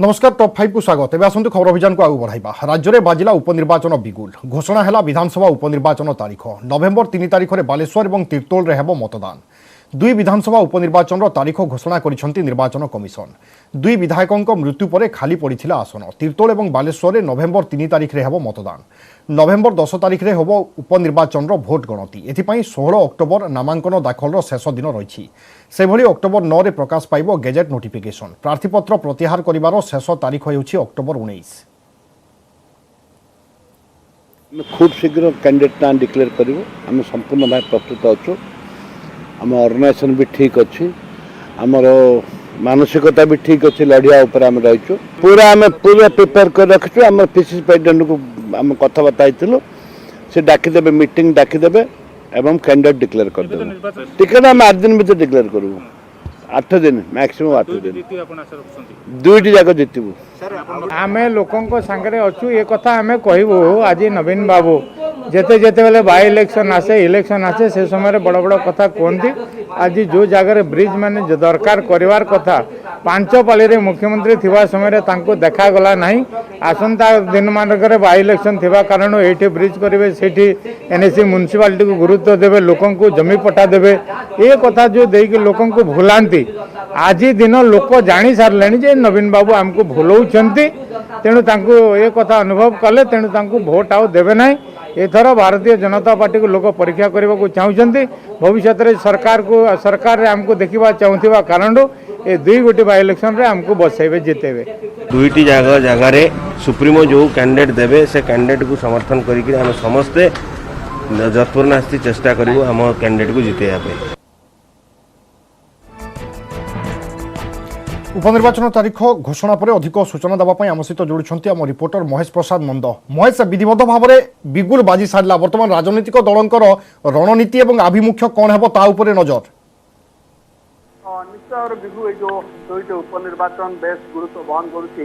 नमस्कार टॉप 5 को स्वागत। एवं आसतु खबर अभियान को आगु बढ़ाइबा। राज्य में बाजिला उपनिर्वाचन बिगुल घोषणा है विधानसभा उपनिर्वाचन तारीख नवेम्बर 3 तारीख में बालेश्वर और तीर्तोल में हेब मतदान। दुई विधानसभा उपनिर्वाचन तारीख घोषणा करिसेंति निर्वाचन कमिशन। दुई विधायकों मृत्यु पर खाली पड़ता आसन तीर्तोल और बालेश्वर में नवेम्बर 3 तारीख में हेब मतदान। नवेम्बर 10 तारीख में हेब उपनिर्वाचन भोट गणति। एथिपाई 16 अक्टोबर नामांकन दाखल शेष दिन रही। सेभली अक्टोबर 9 में प्रकाश पाइब गेजेट नोटिफिकेशन। प्रार्थीपत्र प्रत्याहार करिवार शेष तारीख होउछि अक्टोबर 19। खूब शीघ्र कैंडिडेट ना डिक्लेयर करूँ। आम संपूर्ण भाव प्रस्तुत अच्छु। आम ऑर्गेनाइजेशन भी ठीक अच्छी, आमर मानसिकता भी ठीक अच्छी। लड़िया उपर आम रहीचु पूरा आम पूरा प्रिपेयर कर रखिचु। आम पीसीसी प्रेसिडेंट को आम कथबार्ता होइतिलु, से डाकिदेवे मीटिंग डाकिदेवे एवं कैंडिडेट डिक्लेयर कर देबे। टिकट आम 8 दिन भीतर डिक्लेयर करूँ। 8 दिन मैक्सिमम 8 दिन दुईटी जाक जितबू। आम लोकों सांगे अच्छु ये कथा आम कहबू। आज नवीन बाबू जेते जेते बेले बाय इलेक्शन आसे इलेक्शन आसे से समय बड़ बड़ कथा कहती। आज जो जगह ब्रिज माने दरकार करिवार कथा 5 पाली रे मुख्यमंत्री थिबा समय तांको देखा गला नहीं। आसंता दिन मानक बाय इलेक्शन थिबा कारण एठी ब्रिज करेंगे सेठी एनएससी म्युनिसिपालिटी को गुरुत्व देवे, लोकों को जमी पटा देवे। ये कथा जो देके लोकों को भुलांती आज दिन लोक जानी सारे जे नवीन बाबू आमको भूलौंती। तेणु तांको ये कथा अनुभव कले तेणु तांको भोट आउ देवे ना। एथर भारतीय जनता पार्टी को लोक परीक्षा करने को चाहते। भविष्य में सरकार आमको देखा चाहूबा कारण ये दुई गोटी बाय इलेक्शन रे आमको बसैबे जितेबे। दुईटी जगह सुप्रीमो जो कैंडिडेट देवे से कैंडिडेट को समर्थन करिक आम समस्ते जत्पूर्णास्ति चेष्टा करूँ आम कैंडिडेट को जितेबा। उपनिर्वाचन तारीख घोषणा पर अधिक सूचना देवाई आम सहित जोड़ी आम रिपोर्टर महेश प्रसाद नंद। महेश, विधिवत भाव में बिगुल बाजी सारा बर्तमान राजनैतिक दलंकर रणनीति और आभिमुख्य कौन है नजर? निश्चय बिगु जो दुईट उपनिर्वाचन बेस गुरुत्व बहन करुँगी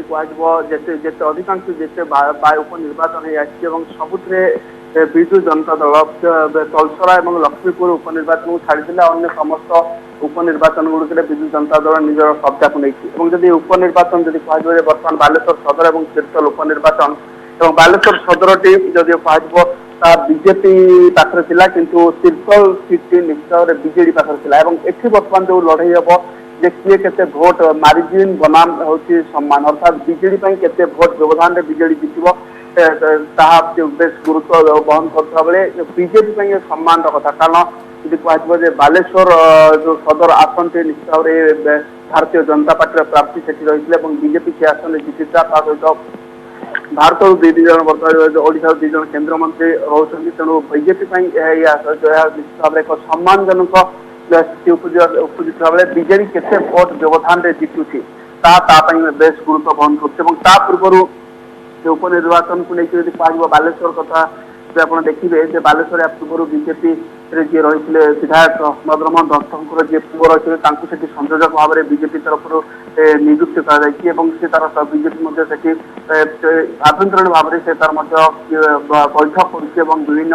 कह अधिकांश जिते उपनिर्वाचन हो सबुथे विजु जनता दल तलसरा और लक्ष्मीपुर उपनिर्वाचन को छाड़ी अन्य समस्त उपनिर्वाचन गुड़िक विजु जनता दल निजर कब्जा को नहीं। जदि उपनिर्वाचन जब कह बर्तमान बालेश्वर सदर और तीर्तोल उपनिर्वाचन और बालेश्वर सदर टी जदि कह बीजेपी पाखे थिला किंतु तीर्तोल सीट निश्चय बीजेडी पाखे एठी बर्तमान जो लड़ाई हम जे किए केते भोट मारिजिन बनाम हूँ सम्मान अर्थात बीजेडी केते भोट व्यवधान में बीजेडी जितब बेस गुरुत्व बहन करता बेले बीजेपी सम्मान कथा। कारण यदि कह बालेश्वर जो सदर आसन टी निश्चय भारतीय जनता पार्टी प्रार्थी से रही बीजेपी से आसन जीतिता सहित भारत दुई जन बर्तमान ओडिशा 2 जन केन्द्रमंत्री रोचे। तेणु बीजेपी निश्चित भाव एक सम्मानजनक स्थिति उपजित बेले बीजेडी केते भोट व्यवधान में जितुची बेस गुरुत्व बहन कर। उपनिर्वाचन को लेकर कह बालेश्वर कथा आप देखिए बालेश्वर पूर्व बीजेपी जी रही विधायक मदनमोहन दत्तर जी पुओ रही से संयोजक भाव में बीजेपी तरफ नियुक्ति कर तार बीजेपी आभ्यंतरीण भाव से तार बैठक कर विभिन्न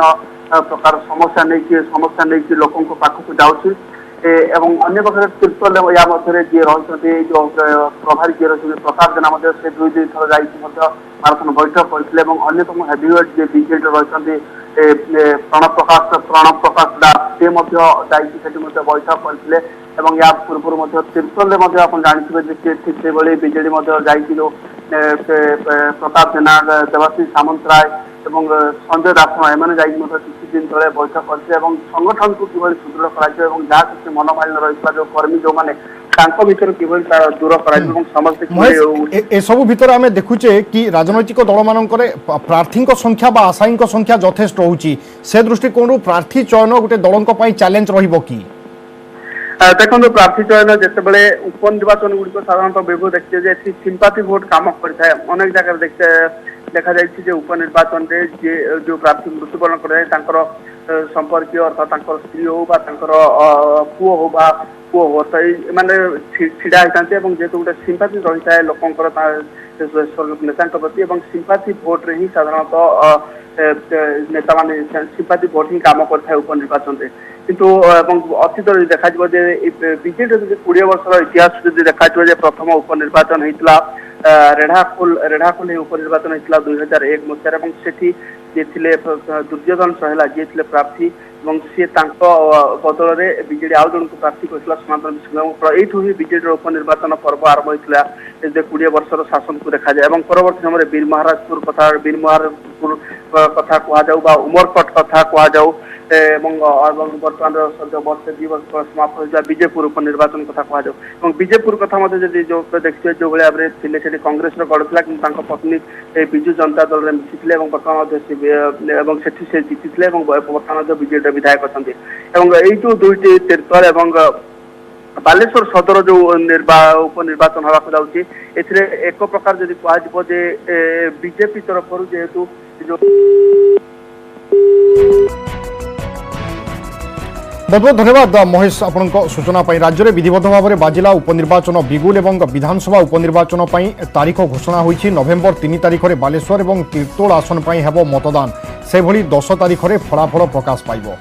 प्रकार समस्या नहीं लोकों पाखक जाऊँगी। अन्य पक्ष तीर्तोल या मध्य जी रही जो प्रभारी जी रही प्रताप जेना से 2 थर जाथन बैठक करते अन्यतम हेवीवेट जी बीजेडी रही प्रणव प्रकाश दास से बैठक करते या पूर्व तीर्तोल आप जानते ठीक से बीजेडी प्रताप जेना देवाशीष सामंतराय संजय दास एम किसी दिन तले बैठक करते संगठन को कि सुदृढ़ कर जहाँ किसी मनोमालिन्य रही जो कर्मी जो मैंने भर कि दूर कर सब भितर आम देखुचे कि राजनैतिक दल मान प्रार्थी संख्या बा आशायी संख्या यथेष्ट होची से दृष्टिकोण प्रार्थी चयन गोटे दलों चैलेंज रहिबो कि? देखो प्रार्थी चयन जिते उपनिर्वाचन गुड़िक साधारणतः विभू देखिए सिंपाथी भोट कम करता है। अनेक जगह देखा जाए उपनिर्वाचन में जो प्रार्थी मृत्युवरण कर संपर्क अर्थात स्त्री हो पुओ हो पुओ हो तो मैंने छिड़ा होता है जेहतु गोटे सिंपाथी रही है लोकंर नेता प्रति सिंपाथी भोट रे ही साधारणतः नेता मान सिंपाथी भोट ही काम करता है उपनिर्वाचन रे किंतु अतीत देखा बीजेडी 20 वर्षर इतिहास देखा प्रथम उपनिर्वाचन होता रेढ़ाखोल उपनिर्वाचन होता 2001 मसीह से दुर्योधन सहेला जी थे प्रार्थी सी बदल में बीजेडी आउ जन को प्रार्थी कर सनातन विश्व ही बीजेडी उपनिर्वाचन पर्व आरंभ होता 20 वर्षर शासन को देखा जाए परवर्त समय वीर महाराजपुर कथा कह उमरकट कथा कह बर्तमान वर्ष 2 वर्ष समाप्त होता विजयपुर उपनिर्वाचन कथा कह विजयपुर कथा जो देखिए जो भाई भाव थे कांग्रेस गढ़ था कि पत्नी विजु जनता दल में मिसी बर्तमान से जीति बर्तमान विजेडी विधायक अच्छा यू दुईटी तीर्थल बालेश्वर सदर जो उपनिर्वाचन होगा जाऊँगी एक प्रकार जब कह बीजेपी तरफ जेहेतु बहुत बहुत धन्यवाद महेश आपण सूचना राज्य में विधिवत भाव में बाजिला उपनिर्वाचन बिगुल और विधानसभा उपनिर्वाचन तारीख घोषणा होईछि नवेम्बर 3 तारीख में बालेश्वर और तीर्तोल आसन पर हेबो मतदान से भली 10 तारीख में फलाफल प्रकाश पाइब।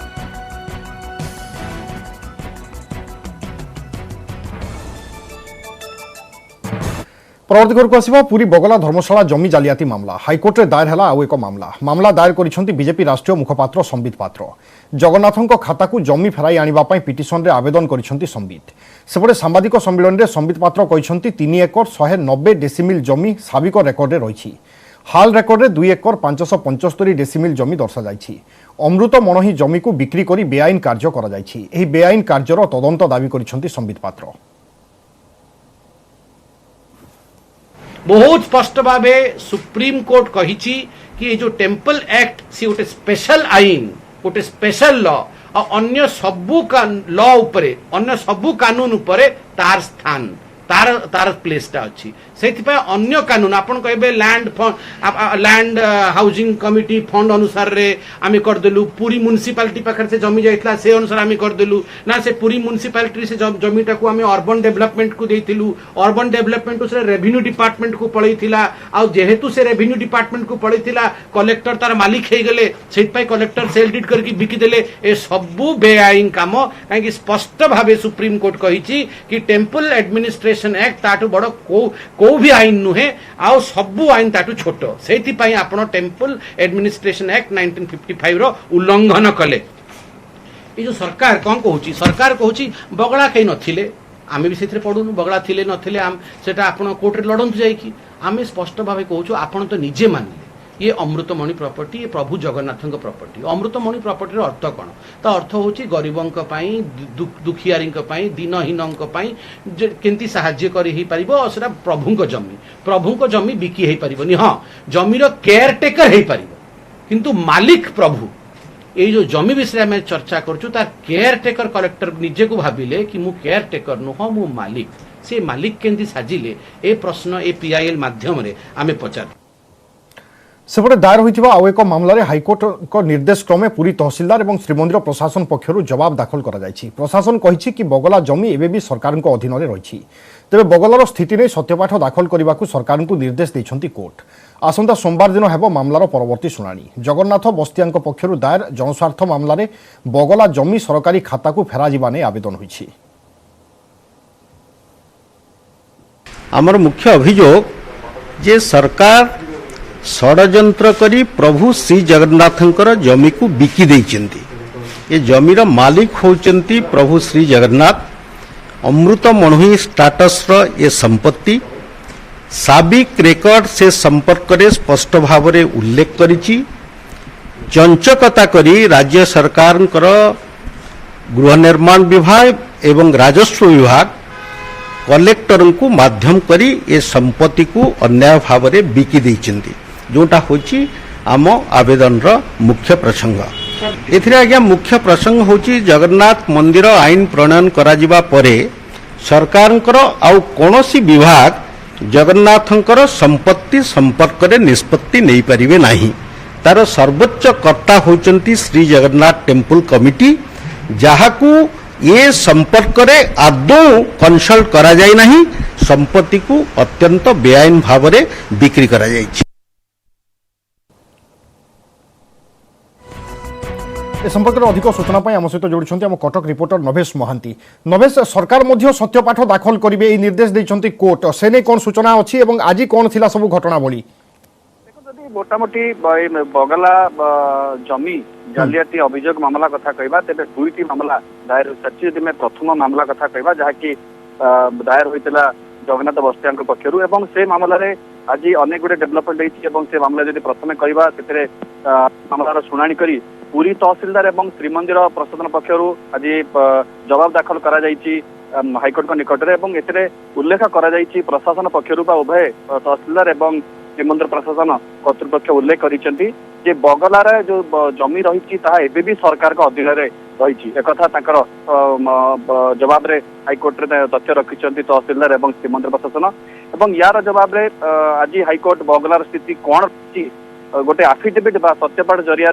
परवर्ती घर को आसिबा पुरी बगला धर्मशाला जमी जालियाती मामला हाइकोर्ट में दायर है आउ एक मामला दायर करिसेंती बीजेपी राष्ट्रीय मुखपात्र संबित पात्र जगन्नाथों खाता को जमी फेराई आनिबा पई पिटिशन रे आवेदन करिसेंती संबित सेपटे सांबादिक सम्मेलन में संबित पात्र कहिसेंती 3 एकर 190 डेसिमिल जमी साबिक रेकर्ड रे रहिछि हाल रेकर्ड रे 2 एकर 575 डेसिमिल जमी दर्शा जाइछि अमृत मणहि जमी को बिक्री करी बेआईन कार्य करा जाइछि एही बेआईन कार्यर तदंत दाबी करिसेंती संबित पात्र। बहुत स्पष्ट भाव सुप्रीम कोर्ट कही कि जो टेम्पल एक्ट सी गोटे स्पेशल आईन गोटे स्पेशल लॉ और अन्य सबू लॉ उपरे अन्य सबू कानून उपरे तार स्थान तार तार प्लेसटा अच्छी से अन्य कानून आपन कहबे लैंड हाउसिंग कमिटी फंड अनुसार रे आमे करदेलु पूरी म्युनिसिपालिटी पाखर से जमी जाइतला से अनुसार आमे करदेलु ना से पूरी म्युनिसिपालिटी से जमीटा को आमे अर्बन डेवलपमेंट को देइतिलु अर्बन डेवलपमेंट से रेवेन्यू डिपार्टमेंट को पळैतिला आ जेहेतु से रेवेन्यू डिपार्टमेंट को पळैतिला कलेक्टर तार मालिक हे गेले सेट पई कलेक्टर सेल डीड करके बिकी देले ए सबु बेआईन काम काहे स्पष्ट भावे सुप्रीम कोर्ट कहिछि कि टेम्पल एडमिनिस्ट्रेशन एक्ट ताटू बड़ को भी आईन नुहे आउ सबु आईन ताटू छोट से आपण टेम्पल एडमिनिस्ट्रेशन एक्ट 1955 रो उल्लंघन कले ये जो सरकार कौन कहूँ सरकार कहूँ बगला कहीं नथिले आमे भी से पढ़ुनु बगला थिले नथिले आम सेटा आपण कोर्ट रे लड़ंतु जाइकी आमे स्पष्ट भावे कहूँ आपण तो निजे मानिले ये अमृतमणि प्रॉपर्टी ये प्रभु जगन्नाथ प्रॉपर्टी अमृतमणि प्रॉपर्टी अर्थ कौन तो अर्थ हूँ गरीबों दुखियारी दीनहीन केमती साहाय्य कर प्रभु जमी बिकी हो पारनी हाँ जमीर केयर टेकर हो पार किंतु मालिक प्रभु ये जो जमी विषय में चर्चा करूँ तार केयर टेकर कलेक्टर निजे को भाविले कि मु केयर टेकर नुह मु मालिक से मालिक केमती साजिले ए प्रश्न ए पीआईएल माध्यम रे आमे पचार सेपटे दायर होइथिबा आउ एक मामला हाइकोर्ट को निर्देश क्रमे पुरी तहसीलदार और श्रीमंदिर प्रशासन पक्षर जवाब दाखल करा जायछि प्रशासन कहिछि कि बगला जमी एबे भी सरकार को अधीन में रही तेरे बगलार स्थिति नहीं सत्यपाठ दाखल करने को सरकार को निर्देश देइछन्ति कोर्ट आसंता सोमवार दिन हेबो मामलार परवर्ती शुणाणी जगन्नाथ बस्तियां पक्षर दायर जनस्वार्थ मामलें बगला जमी सरकारी खाता को फेरा जिबा नै आवेदन होइछि आमर मुख्य अभियोग जे सरकार षड्यंत्र करी प्रभु श्री जगन्नाथंकर जमी को बिकी देइचंती ये जमीर मालिक होचंती प्रभु श्री जगन्नाथ अमृत मणहि स्टाटस रो ये संपत्ति साबिक रेकर्ड से संपर्क रे स्पष्ट भाव रे उल्लेख करिछि चंचकता करी राज्य सरकार गृह निर्माण विभाग एवं राजस्व विभाग कलेक्टर को माध्यम करी ये संपत्ति को अन्याय भाव रे बिकी देइचंती जोटा होची आम आवेदन रो मुख्य प्रसंग एथिरे आज्ञा मुख्य प्रसंग होची जगन्नाथ मंदिर आईन प्रणयन करा जिबा परे सरकारंकर आउ कोनोसी विभाग जगन्नाथंकर संपत्ति संपर्क रे निष्पत्ति नहीं परिबे नाही तार सर्वोच्च कर्ता होचंती श्री जगन्नाथ टेम्पल कमिटी जहाकू ये संपर्क रे आदौ कंसल्ट करा जाय नाही संपत्ति को अत्यंत बेआईन भाव में बिक्री करा जायछि। ए संपर्क में अधिक सूचना आम सहित जोड़ी आम कटक रिपोर्टर नभेश महांती। नभेश, सरकार मध्य सत्यपाठ दाखल करेंगे ये निर्देश देते कोर्ट, से नहीं कौन सूचना अच्छी और आज कौन थिला सब घटनावली? मोटामोटी बगला जमी जालियाती अभियोग मामला कथा कहबा तेबे दुईटी मामला दायर होछि। जदि मैं प्रथम मामला कथा कहबा जहाँकि दायर होइतला जगन्नाथ बस्तियां पक्षरु एवं से मामला रे आज अनेक गुडे डेवलपमेंट होइछि एवं से मामला जदि प्रथमे कहबा तेरे मामलार शुणाणी करी पुरी तहसिलदार एवं श्रीमंदिर प्रशासन पक्षरु आज जवाब दाखल करा जाइछि हाईकोर्ट निकट में एवं एथिरे उल्लेख करा जाइछि प्रशासन पक्षरु बा उभय तहसिलदार एवं श्रीमंदिर प्रशासन कर्तृपक्ष उल्लेख करिसेंती जे बगलार जो जमी रही भी सरकार के अधीन रही एक जवाब रे हाईकोर्ट रे तथ्य रखिंट तहसिलदार एवं श्रीमंदिर प्रशासन एवं यार जवाब रे आज हाईकोर्ट बगलार स्थिति कौन रही गोटे आफिडेविट बा सत्यपाठ जरिया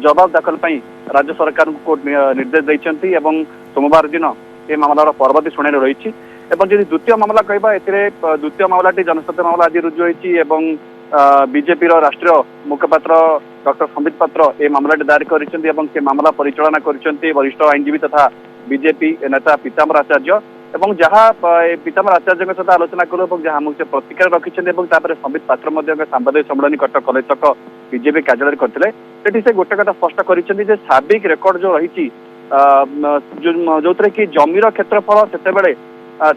जवाब दाखल पाई राज्य सरकार को निर्देश देइछंती एवं सोमवार दिन ये मामलार परवर्ती शुणाणी रही। एवं जदि द्वितीय मामला कहबा एथिरे द्वितीय मामलाटी जनस्वास्थ्य मामला आज रुजु होइछि एवं बीजेपी राष्ट्रीय मुखपात्र डॉक्टर संबित पात्र ए मामलाटी दायर करिसेंती एवं से मामला परिचालना करिसेंती वरिष्ठ आईनजीवी तथा बीजेपी नेता पीताम्बर आचार्य एवं जहाँ पीताम्बर आचार्य सहित आलोचना कलु और जहाँ मुझे प्रतिक्रिया रखिंट संबित पात्र सांबादिक सम्मेलन कटक कलेज छक बीजेपी कार्यालय करते से गोटे कथा स्पष्ट कर साबिक रेकर्ड जो रही जो कि जमीर क्षेत्रफल से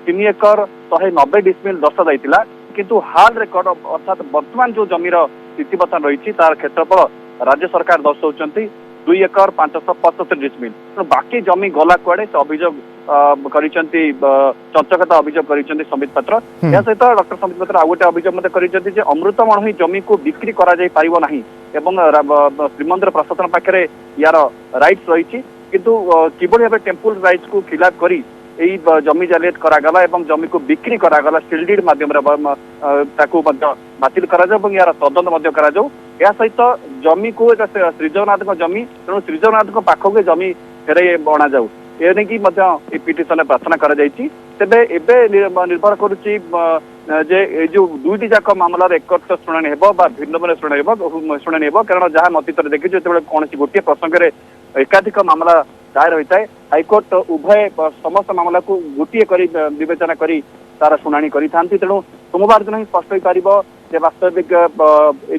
3 एकर 190 डिसमिल दर्शा जाइतिला किंतु हाल रेकर्ड अर्थात वर्तमान जो जमीर स्थितिबर्तमान रही तार क्षेत्रफल राज्य सरकार दर्शाउछंती 2 एकर 575 डिसमिल। तो बाकी जमी गला कुआडे से अभियोग करिसेंती चंचकता अभियोग करिसेंती संबित पात्र। या सहित डॉक्टर संबित पात्र आ गोटे अभियोग मते करिसेंती जे अमृतमणि जमी को बिक्री करा जाय पारिबो नाही एवं श्रीमंदिर प्रशासन पाखरे यार राइट्स रही किंतु किबळी भाबे टेम्पल राइट्स को खिलाफ करी यही जमी जालियात करागला एवं जमी को बिक्री करागला सीलडीड माध्यम बातिल करा जाऊ यार तदंत मध्य करा जाऊ। या सहित जमी को श्रीजगन्नाथ जमी तेणु श्रीजगन्नाथ पाखक जमी फेरे अणा जाऊ ए कि पिटिशन प्रार्थना करा जाइछि। तेबे एबे निर्भर करुछि जे जो दुईटी जाक मामलार एकत्र शुणाणी हेबो बा भिन्न भिन्न शुणाणी हेबो कारण जहाँ मतीत देखिछु जेतेबेले कोनोसी गोटे प्रसंग रे एकाधिक मामला दायर होता है हाईकोर्ट उभय समस्त मामला को गोटे विवेचना करी तार शुणाणी करी तेणु सोमवार दिन ही स्पष्ट हो पार जे वास्तविक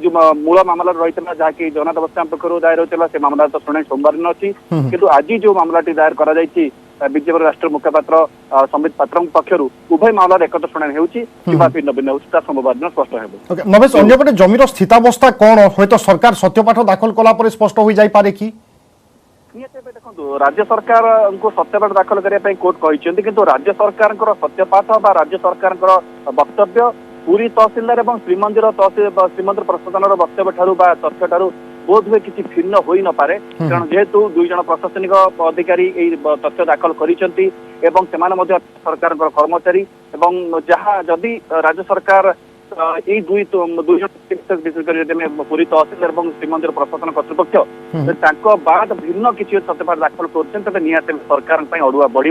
जो मूल मामला रही जहाँकि जगन्नाथ बस्तियां पक्षर दायर होता से मामला तो शुणाणी सोमवार दिन अच्छी किंतु आज जो मामलाटी दायर करा जाइछि बीजेपी राष्ट्रीय मुखपात्र संबित पात्र पक्षर उभय मामलार एकत्र शुणाणी होउछि किबा भिन्न भिन्न होउछि सोमवार दिन स्पष्ट हेबो। नभेश, अन्यपटे जमीर स्थितावस्था कौन होय सरकार सत्यपाठ दाखल कला पर स्पष्ट हो जाय पारे कि देखो राज्य सरकार को सत्यपाठ दाखल करने कोर्ट कहते किंतु राज्य सरकार सत्यपाठ बा राज्य सरकार वक्तव्य पूरी तहसिलदार एवं श्रीमंदिर श्रीमंदिर प्रशासन वक्तव्य ठारू बा तथ्य ठारू बोध हुए किसी भिन्न हो न पारे कारण जेहेतु 2 जन प्रशासनिक अधिकारी तथ्य दाखल करिसेंती एवं सरकार कर्मचारी एवं जहाँ जदि राज्य सरकार यही दुई जन विशेषकर पूरी तहसिलदार एवं श्रीमंदिर प्रशासन कर्तृपक्ष बाद भिन्न किसी सत्यपाठ दाखल कर निहाती सरकार अड़ुआ बढ़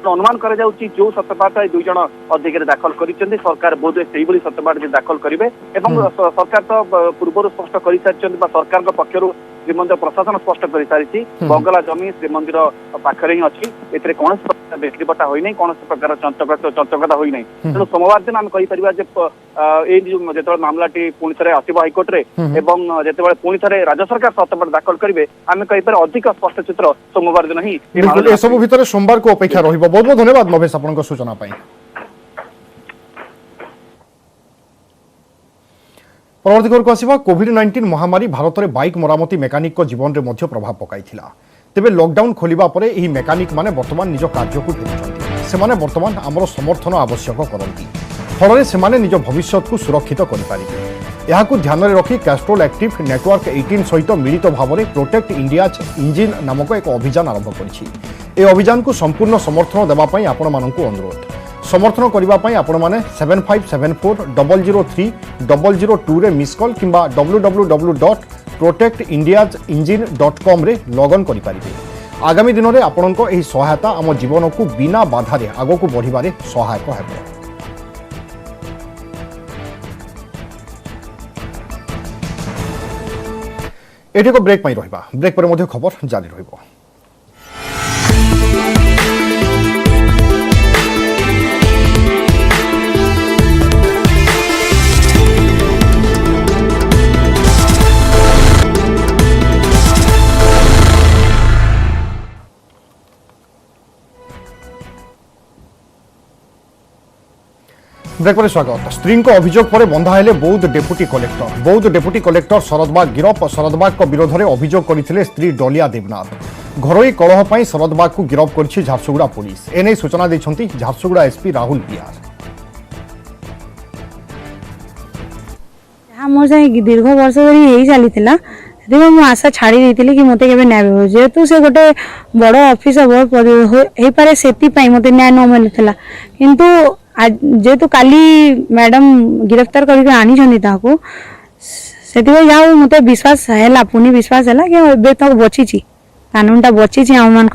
अनुमान कर जो सत्यपाठ 2 जन अधिकारी दाखल कर सरकार बोध से सत्यपाठ दाखल करेंगे सरकार तो पूर्व स्पष्ट कर सारी सरकार पक्षर श्रीमंदिर प्रशासन स्पष्ट कर सारी बगला जमी श्रीमंदिर पाखे ही अच्छी ए कौन बिक्री बटा होना कौन प्रकार चंचकता होना तेणु सोमवार दिन आम कही जो मामलाटी पुणी थे आसो हाईकोर्ट रे एवं जो पुणी थे राज्य सरकार सत्यपाठ दाखल करेंगे आम कहीपर अधिक स्पष्ट चित्र सोमवार दिन ही सब भितर सोमवार को अपेक्षा रहिबो। बहुत बहुत धन्यवाद नभेश आपन सूचना पाई। परवर्ती खबर को आसिबा कोविड-19 महामारी भारत में बाइक मरामती मेकानिक जीवन में मध्य प्रभाव पकाइथिला। तेबे लॉकडाउन खोलिबा परे एही मेकानिक माने वर्तमान निज कार्य को फेरुछंती सेमाने वर्तमान हमर समर्थन आवश्यक करंती फल से निज भविष्य को सुरक्षित करें। यहां ध्यान में रखी कैस्ट्रोल एक्टिव नेटवर्क 18 सहित मिलित भाव में प्रोटेक्ट इंडिया इंजिन नामक एक अभियान आरंभ कर अभियान को संपूर्ण समर्थन देवाई आपण मानक अनुरोध समर्थन करने आपण मैंने 7574 003 002 रे मिस कॉल किंबा www.protectindiaengine.com रे लॉगिन करें। आगामी दिन में आपण सहायता आम जीवन को बिना बाधा आग को बढ़िबारे सहायक है। एठी को ब्रेक पाई रहिबा ब्रेक पर मध्ये खबर जारी रहिबो। ब्रेक पर स्वागत। स्त्री को अभियोग पर बंधा हेले बौद्ध डेपुटी कलेक्टर शरदबाग गिरफ। शरदबाग विरोध में अभियोग करते स्त्री डलिया देवनाथ। घरोई कलह पर शरदबाग को गिरफ कर झारसुगुड़ा पुलिस। एने सूचना देते झारसुगुड़ा एसपी राहुल पियार। मोर दीर्घ वर्ष धरी चली मु आशा छाड़ी कि मत के न्याय जेहेतु से गोटे बड़ ऑफिसर हो पारे से मत न्याय न मिलूला किंतु जेहेतु काली मैडम गिरफ्तार करके आनी से जाओ मत विश्वास है पुनी विश्वास है कि एबे तक बची कानूनटा बची आम मान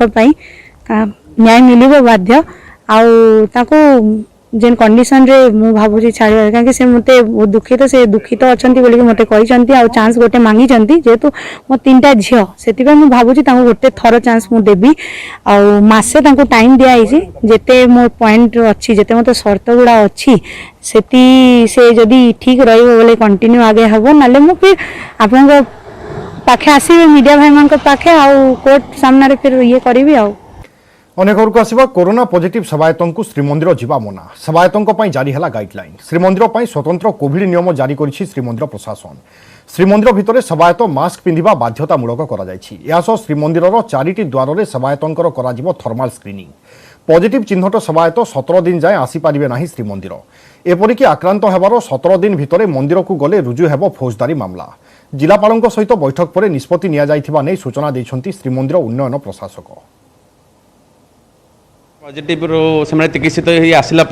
न्याय मिल बाध्य आउ जेन कंडीशन रे मु भाबुची छाड़ कहीं से मत दुखित से दुखित अच्छा मत कहते आ चांस गोटे मांगी जेहेतु मो 3टा झील से मुझे भावुची गोटे थर चांस मु देवी आसे टाइम दिखाई जेते मो पॉइंट अच्छी जेते मत शर्त गुड़ा अच्छी से जदि ठीक रही कंटिन्यू आगे हम ना मु फिर आपण पाखे आसबे मीडिया भाई मान पाखे आउ कोर्ट सामने फिर ये करी आउ अनेक खबर को आसवा। कोरोना पॉजिटिव सेवायतों को श्रीमंदिर जावा मना। सेवायतों जारी है गाइडलाइन। श्रीमंदिर स्वतंत्र कोविड नियम जारी करिछि श्रीमंदिर प्रशासन। श्रीमंदिर भितर सेवायत मास्क पिंधिबा बाध्यतामूलक करा जायछि। यासह श्रीमंदिर 4टी द्वार में सेवायतों करा जिवो थर्माल स्क्रीनिंग। पॉजिटिव चिन्हट सेवायत 17 दिन जाए आसी पारिबे नाही श्रीमंदिर। एपरिक आक्रांत हेबार 17 दिन भितर मंदिर को गले रुजु हेबो फौजदारी मामला। जिलापाल सहित बैठक पर निष्पत्ति निया जायथिबा नै सूचना दैछन्ति श्रीमंदिर उन्नयन प्रशासक। पॉजिटिव से चिकित्सित आसला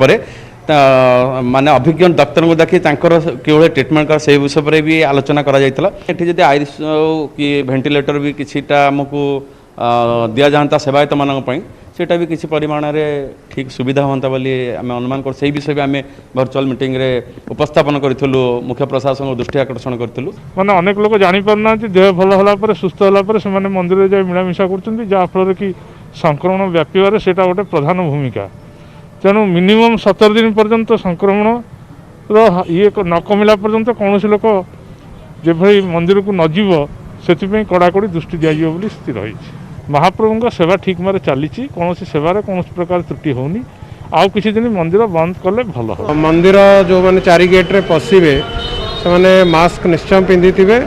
माने अभिज्ञ डॉक्टर को देखी किभली ट्रिटमेंट कर से विषय पर भी आलोचना करा जायतला। एठी जदि आईसीयू कि वेंटिलेटर भी किछिटा हमकु दिया जाता सेवायत मानक पई सेटा भी किछि परिमाण रे ठीक सुविधा होता बोली आम अनुमान कर से विषय भी आम वर्चुअल मीटिंग रे उपस्थापन करूँ मुख्य प्रशासन दृष्टि आकर्षण करूँ। माने अनेक लोग जानी पारना देह भल होला पर सुस्थ होला पर से माने मंदिर जाय मिलामिशा करछन्ती जहा फल कि संक्रमण व्यापार सेटा गोटे प्रधान भूमिका। तेणु मिनिमम 17 दिन पर्यंत संक्रमण ये न कमिला पर्यंत कौन लोक जो मंदिर को नजीव से कड़ाकड़ी दृष्टि दिज्व बोली स्थिर रही। महाप्रभु सेवा ठीक मारे चली कौन सेवार कौन प्रकार त्रुटि होनी आउ किसी दिन मंदिर बंद कले भल हो। मंदिर जो मैंने 4 गेट्रे पशिबे से मास्क निश्चय पिंधि थे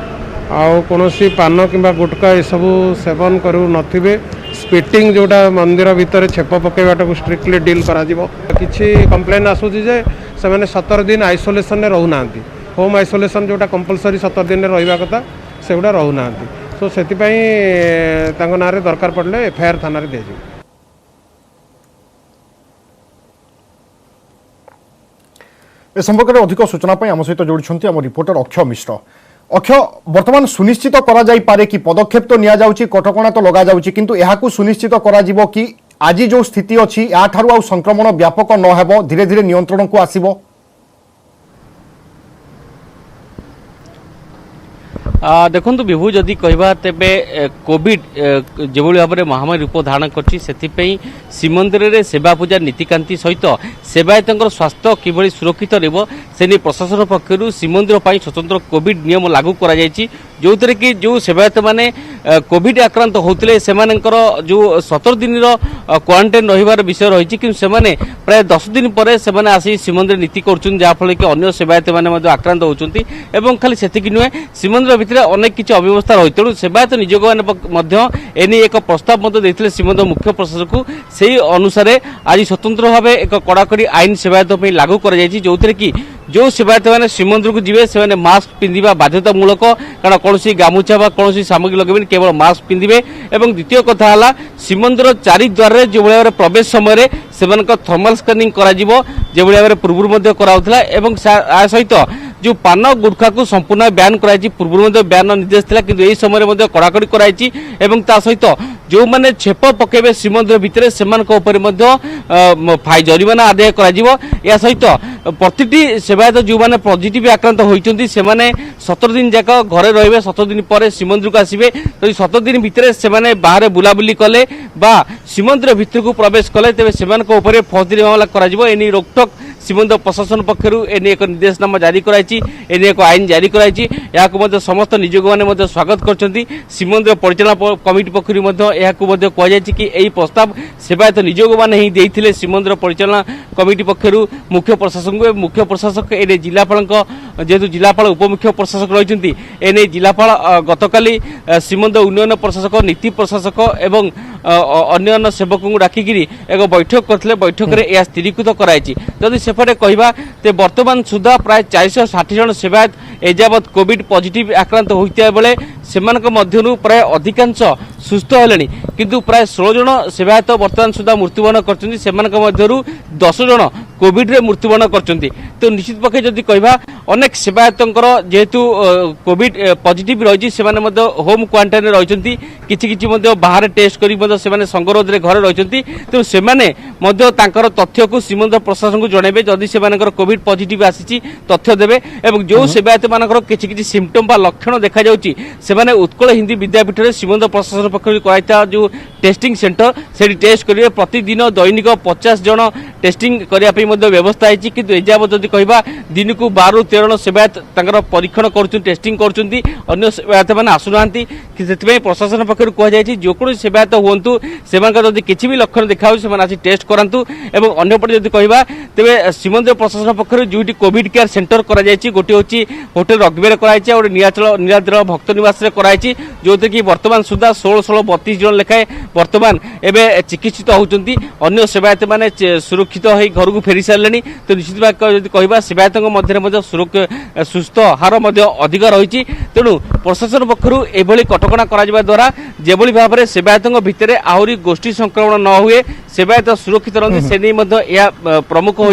कौन पान कि गुटका ये सब सेवन करू नथिबे। स्पिटिंग जोटा मंदिर भितर छेप पकेवाटा को स्ट्रिक्टली डील करा जिवो। किछि कंप्लेन आसुछि जे से माने 17 दिन आइसोलेशन ने रहू नांती। होम आइसोलेशन जोटा कंपलसरी 17 दिन रहिबा कथा सेगुडा रहू नांती। तो सेति पई तांको नारे दरकार पड़ले एफआईआर थाना रे देजि। ए संपर्क में अधिक सूचना आम सहित जोड़ी आम रिपोर्टर अक्षय मिश्र। अक्षय, वर्तमान सुनिश्चित करा जाई पारे कि पदक्षेप तो निया जाउची कटकणा तो लगा जाउची किंतु एहाकू सुनिश्चित करा जिवो कि आज जो स्थिति अछि या ठारू आ संक्रमण व्यापक न हेबो धीरे धीरे नियंत्रण को आसीबो। देखु विभू जदि कहवा तेबे कोविड जो भाव में महामारी रूप धारण कर श्रीमंदिर में सेवा पूजा नीतिकांति सहित सेवायत स्वास्थ्य किभली सुरक्षित रही प्रशासन पक्षर श्रीमंदिर स्वतंत्र कोविड नियम लागू कर जो थे कि जो सेवायत मैंने कोविड आक्रांत होते से जो 17 दिन क्वारंटाइन रही विषय रही कि प्राय 10 दिन पर आसी श्रीमंदिर नीति करफल कि अन्य सेवायत मैंने आक्रांत होती खाली से नुहे श्रीमंदिर भितर अनेक किसी अव्यवस्था रही तेणु सेवायत निजोग मैंने एने एक प्रस्ताव देते श्रीमंदिर मुख्य प्रशासक को से अनुसार आज स्वतंत्र भाव एक कड़ाकड़ी आईन सेवायत लागू कर जो थे कि जो सेवायत मैंने श्रीमंदिर को जीवे से मास्क पिंधा बाध्यतामूलक कारण कौन गामुछा कौन सामग्री लगे केवल मास्क पिंधे। और द्वितीय कथा है श्रीमंदिर 4 द्वार जो भाव प्रवेश समय से थर्माल स्कानिंग जो भाव पूर्व कराला सहित जो पान गुटखा को संपूर्ण ब्यान कराई पूर्व ब्यान निर्देश था कि यही समय कड़ाकड़ी कराई एवं ता सहित जो मैंने छेप पकेबे श्रीमंदिर भितर से जरिमाना आदाय करा सहित प्रति सेवायत जो मैंने पॉजिटिव आक्रांत होती से 17 दिन जाक घरे रे 17 दिन पर श्रीमंदिर को आसवे तो 17 दिन भितर से बाहर बुलाबुली कले बा श्रीमंदिर भितर को प्रवेश कले तेज से फौजदारी मामला कर रोकटोक श्रीमंदिर प्रशासन पक्षर एने एक निर्देशनामा जारी कराई एने एक आईन जारी कराई समस्त निजोग मैंने स्वागत कर श्रीमंदिर परिचालना कमिटी पक्षर कहुई कि यही प्रस्ताव सेवायत निजोग मैंने ही देते श्रीमंदिर परिचालना कमिटी पक्षर मुख्य प्रशासन को मुख्य प्रशासक एने जिलापाल जेहेतु जिलापाल उपमुख्य प्रशासक रही एने जिलापाल गतकाली श्रीमंदिर उन्नयन प्रशासक नीति प्रशासक एवं अन्य सेवक को डाकिक एक बैठक करते बैठक में यह स्थिरीकृत कराई जदि सेपटे कहवा तो बर्तमान सुधा प्राय 460 जन सेवायत एजावत कोविड पॉजिटिव आक्रांत होता बेले से प्राय अधिकांश सुस्थ हेले किंतु प्राय 16 जन सेवायत बर्तमान सुधा मृत्युवरण कर 10 जन कोविड रे मृत्युवरण कर तो निश्चित पक्षे जदि कहवा अनेक सेवायत जेहेतु कोविड पॉजिटिव रही होम क्वारंटाइन रही कि बाहर टेस्ट कर संगरोध में घरे रही तेणु से तथ्य को श्रीमंदिर प्रशासन को जनइबे जदि से कोविड पॉजिटिव आसी तथ्य देवे और जो सेवायत मानकर किसी सिम्पटम बा लक्षण देखा से उत्कल हिंदी विद्यापीठ में श्रीमंदिर प्रशासन पक्ष कराइता जो टेस्टिंग सेंटर से टेस्ट करेंगे प्रतिदिन दैनिक 50 जन टेस्टिंग करने व्यवस्था है कि एजावत जदि कहवा दिन को 12 ରୁ 13 जन सेवायत परीक्षण कर टेस्टिंग कर सेवायत मैंने आसुना कि प्रशासन पक्ष कहुई जो कौन सेवायत हूँ से किसी भी लक्षण देखा से टेस्ट करातु और अंपटे जब कहवा तेज श्रीमंदिर प्रशासन पक्ष जो कोविड केयर सेंटर कर गोटे हूँ होटेल रग्बीर कराई और नीलाचल भक्त निवास कराई जो कि बर्तमान सुधा 1632 जन लेखाएं बर्तमान एवं चिकित्सित होती अन्य सेवायत मैंने सुरक्षित हो घर को फेरी सारे तो निश्चित भाव कहवा सेवायत मध्य सुस्थ हार अधिक रही तेणु प्रशासन पक्षर एभली कटकणा करा द्वारा जेभली भाव में सेवायत भितर आहरी गोष्ठी संक्रमण न हुए सेवायत सुरक्षित रही से नहीं प्रमुख हो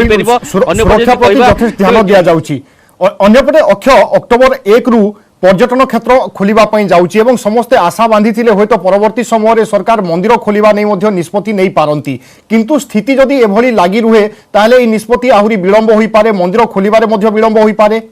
अंपटे अक्षय अक्टोबर 1 रु पर्यटन क्षेत्र खोलिबा जाउची एवं समस्ते आशा बांधिथिले होय तो परवर्ती समय सरकार मंदिर खोलिबा नै मध्य निष्पत्ति नहीं पारंती किंतु स्थिति जदि एभली लागि रुहे ताले ई निष्पत्ति आहुरी विलंब होई पारे मंदिर खोलिबारे मध्य विलंब होई पारे।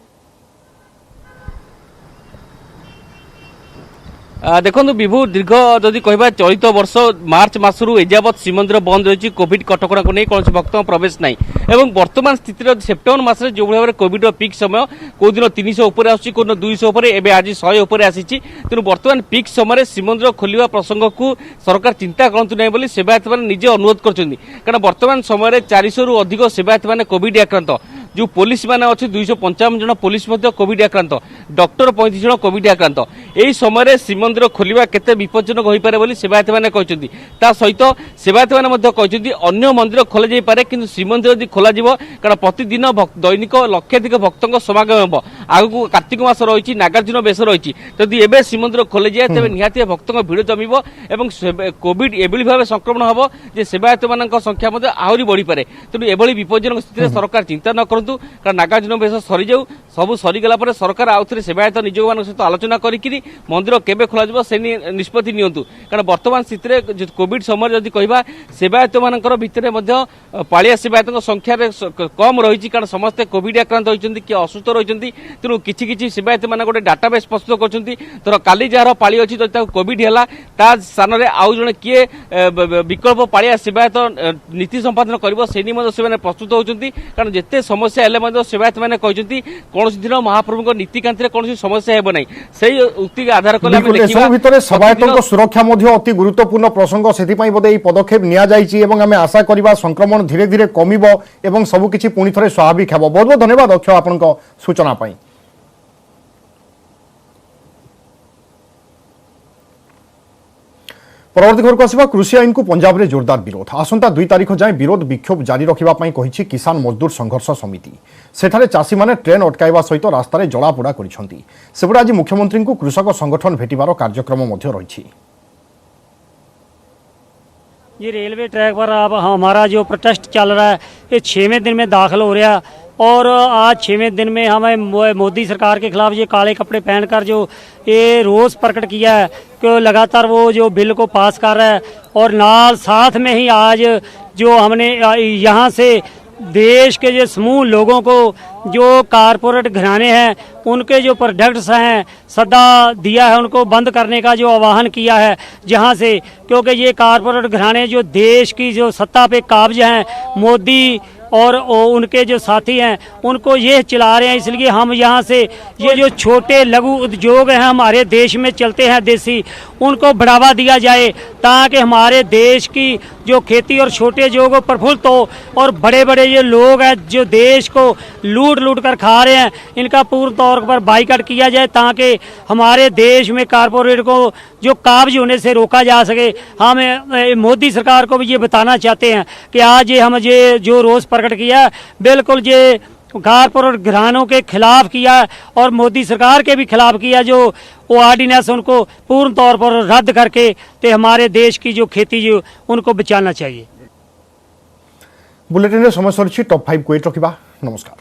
देखो विभु दीर्घ जदि कहवा चलित वर्ष मार्च मासरू एजावत श्रीमंदिर बंद रही कोविड कटकणा को नहीं कौन भक्त प्रवेश नहीं एवं वर्तमान स्थिति सेप्टेम्बर मास जो भाव में कोविड पिक समय कौ दिन 300 उपर आसूँ कौ 200 उपर एवं आज 100 उपर आसी तेणु वर्तमान पिक समय श्रीमंदिर खोलिया प्रसंग को सरकार चिंता करतु नहीं बोली सेवायत मैंने निजे अनुरोध कर वर्तमान समय 400 रु अधिक सेवायत मैंने कोविड आक्रांत जो पुलिस मैंने अच्छे 255 जन पुलिस कोविड आक्रांत डॉक्टर 35 जन कोविड आक्रांत यही समय श्रीमंदिर खोलिया केते विपज्जनक हो पारे बोली सेवायत मैंने कहते सहित सेवायत मैंने अन्य मंदिर खोल जाई पारे किंतु श्रीमंदिर यदि खोल कारण प्रतिदिन दैनिक लक्षाधिक भक्तों समागम हो आगु कार्तिक मास रही नागार्जुन बेश रही जदि एवं श्रीमंदिर खोल जाए तेज निहाती भक्तों भिड़ जमीब और कोविड एभली भाव संक्रमण हम जे सेवायत मान संख्या आहरी बढ़ी पारे तेणु एभली विपज्जनक स्थिति सरकार चिंता न करूँ कारण नागार्जुन बेश सरी जाऊ सब सरीगला सरकार आउ थे सेवायत निजोग मान सहित आलोचना करी मंदिर केबे खोल से निष्पत्ति नियंतु कारण वर्तमान स्थिति कोविड समय जदि कहवा सेवायत मान भितर पालिया सेवायत संख्या कम रही कारण समस्ते कोविड आक्रांत होती किए असुस्थ रही तेणु किसी सेवायत मान गोटे डाटाबेस प्रस्तुत कर काली जार पाली अच्छी जब कोविड है ता स्थान में आउ जड़े किए विकल्प पालिया सेवायत नीति संपादन कर प्रस्तुत होती कारण जिते समस्या हेल्ले सेवायत मैंने कहते कौन दिन महाप्रभु नीतिकांति कौन समस्या हो नहीं उक्ति आधार कले सेवायतों सुरक्षा अति गुरुत्वपूर्ण प्रसंग से बोधे पदक्षेप नि आशा करवा संक्रमण धीरे धीरे कमिब एवं सबकिछि पुणी थे स्वाभाविक है। बहुत बहुत धन्यवाद अक्षय आपण सूचना पाई। परवर्ती खबर को आसवा कृषि आईन को पंजाब में जोरदार विरोध आसंता 2 तारिख जाए विरोध विक्षोभ जारी रखा कही किसान मजदूर संघर्ष समिति सेठारे चाषी माने ट्रेन अटकाइबा सहित रास्तार जलापोड़ा करिसेंती सेपटे आज मुख्यमंत्री को कृषक संगठन भेटिबार कार्यक्रम मध्य रही। ये रेलवे ट्रैक पर अब हमारा जो प्रोटेस्ट चल रहा है ये 6वें दिन में दाखिल हो रहा और आज 6वें दिन में हमें मोदी सरकार के खिलाफ ये काले कपड़े पहनकर जो ये रोष प्रकट किया है कि लगातार वो जो बिल को पास कर रहा है, और नाल साथ में ही आज जो हमने यहाँ से देश के जो समूह लोगों को जो कारपोरेट घराने हैं उनके जो प्रोडक्ट्स हैं सदा दिया है, उनको बंद करने का जो आह्वान किया है जहां से, क्योंकि ये कारपोरेट घराने जो देश की जो सत्ता पे काबिज हैं, मोदी और उनके जो साथी हैं उनको ये चला रहे हैं। इसलिए हम यहाँ से ये जो छोटे लघु उद्योग हैं हमारे देश में चलते हैं देसी, उनको बढ़ावा दिया जाए ताकि हमारे देश की जो खेती और छोटे उद्योग प्रफुल्लित हो, और बड़े बड़े ये लोग हैं जो देश को लूट कर खा रहे हैं इनका पूर्ण तौर पर बाइकाट किया जाए ताकि हमारे देश में कारपोरेट को जो काबिज होने से रोका जा सके। हम मोदी सरकार को भी ये बताना चाहते हैं कि आज ये हम ये जो रोष प्रकट किया बिल्कुल ये कारपोरेट घरानों के खिलाफ किया और मोदी सरकार के भी खिलाफ किया, जो वो ऑर्डिनेंस उनको पूर्ण तौर पर रद्द करके ते हमारे देश की जो खेती जो उनको बचाना चाहिए। बुलेटिन समय सरी टॉप 5 को रखा। नमस्कार।